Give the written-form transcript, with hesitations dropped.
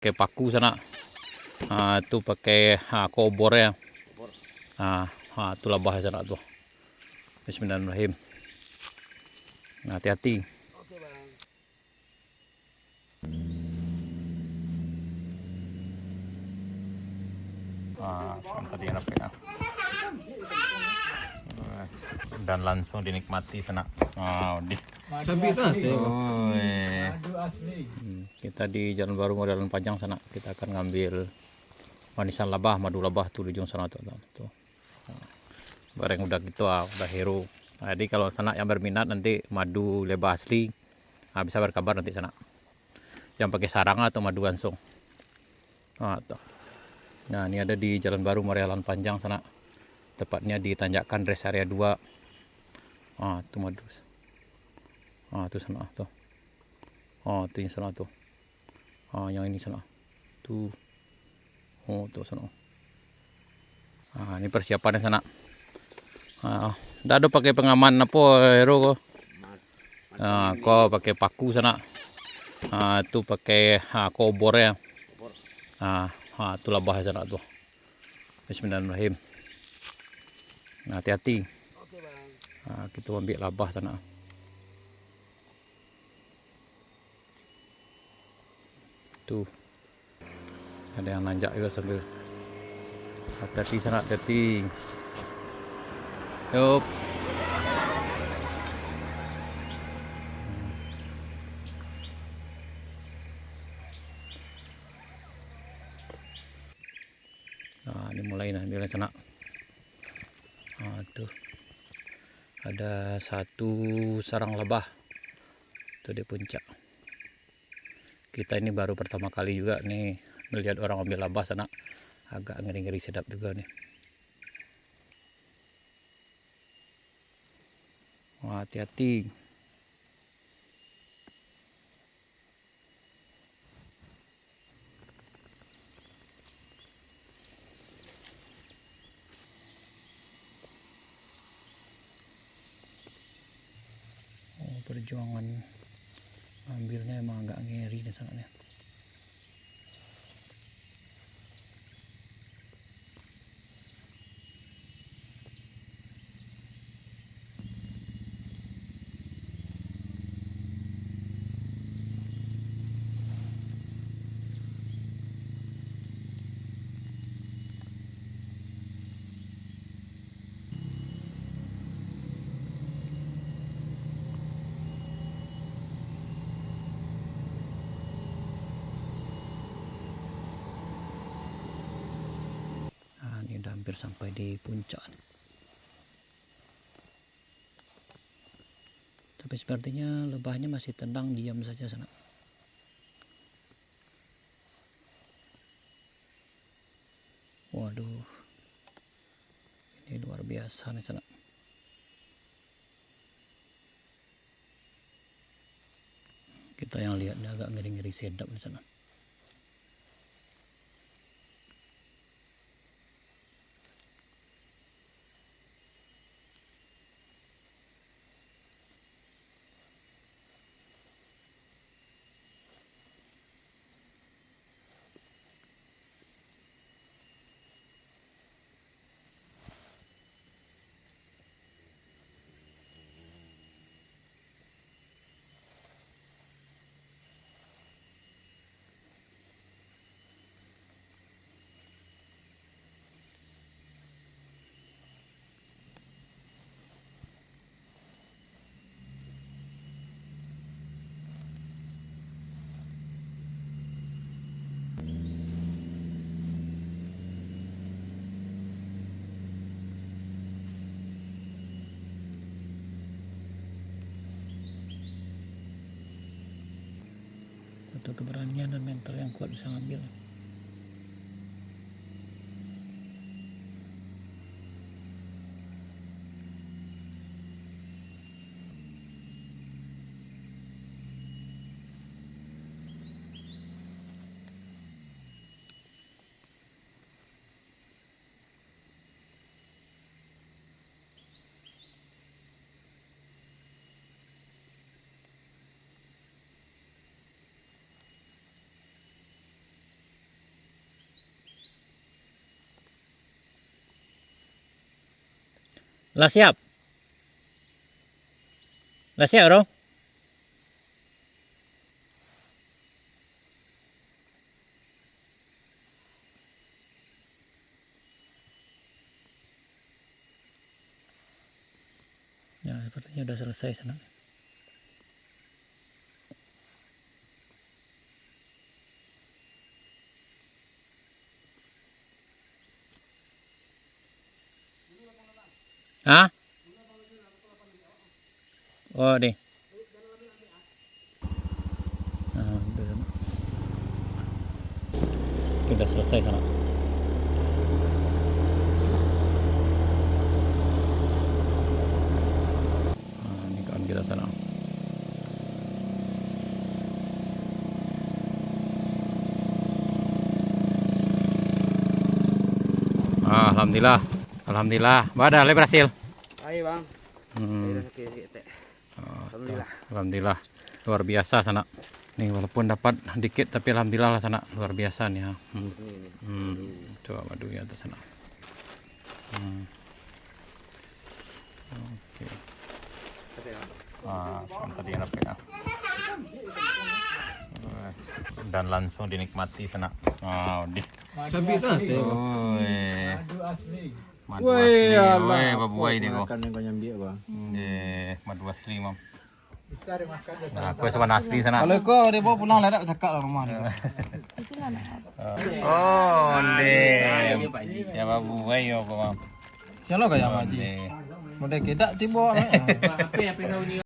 pakai paku sana. Itu pakai kobor ya. Itu labah sana tuh. Bismillahirrahmanirrahim. Hati-hati. Oke, Bang. Kan tadi enak ya. Dan langsung dinikmati sana. Kita di Jalan Baru Modalan Panjang sana. Kita akan ngambil manisan labah, madu labah tuh di ujung sana tuh. Bareng udah gitu udah hero. Jadi kalau sana yang berminat nanti madu lebah asli bisa berkabar nanti sana. Yang pakai sarang atau madu langsung. Tuh. Nah, ini ada di Jalan Baru Modalan Panjang sana. Tepatnya di tanjakan rest area 2. Itu madu. Itu sana tuh. Itu yang sana tuh. Yang ini sana. Tuh. Tuh sana. Ini persiapannya sana. Udah ada pakai pengaman apa hero kok. Kok pakai paku sana. Itu pakai kobor ya. Itu labah sana tuh. Bismillahirrahmanirrahim. Hati-hati. Oke, Bang. Kita ambil labah sana. Tuh. Ada yang nanjak juga sambil. Hati-hati sana, hati-hati. Yup. Ini mulai di sana. Tuh. Ada satu sarang lebah. Tuh di puncak. Kita ini baru pertama kali juga nih melihat orang ambil labah sana. Agak ngeri-ngeri sedap juga nih. Hati-hati. Perjuangan ambilnya emang agak ngeri di sana nih. Ini udah hampir sampai di puncak nih. Tapi sepertinya lebahnya masih tenang diam saja sana. Waduh, ini luar biasa nih sana. Kita yang lihatnya agak ngeri-ngeri sedap di sana. Butuh keberanian dan mental yang kuat bisa ngambil. Lah siap. Lah siap dong. Ya, sepertinya udah selesai sana. Hah? Oh, deh. Nah, itu sana. Udah selesai sana. Nah, ini kawan kita sana. Alhamdulillah, alhamdulillah. Badah, le berhasil. Ayo bang. Hmm. Ayo sakit teh. Alhamdulillah. Alhamdulillah, luar biasa sana. Nih walaupun dapat dikit tapi alhamdulillah lah sana, luar biasa nih ya. Coba madunya tuh sana. Oke. Tadi yang ya. Dan langsung dinikmati sana. Di. Tapi itu sih. Madu asli. Madu Woi, asli. Woi, babuai deh kok. Makan yang kau nyambi bang. Madu asli, Mam. Bisa dimakan jasa. Nah, kue sama asli sana. Kalau kau dia bawa pulang ledak cakap lah rumah dia. Oh, deh. Ya babuai yo, Mam. Siapa kaya maji? Model kedak tiba.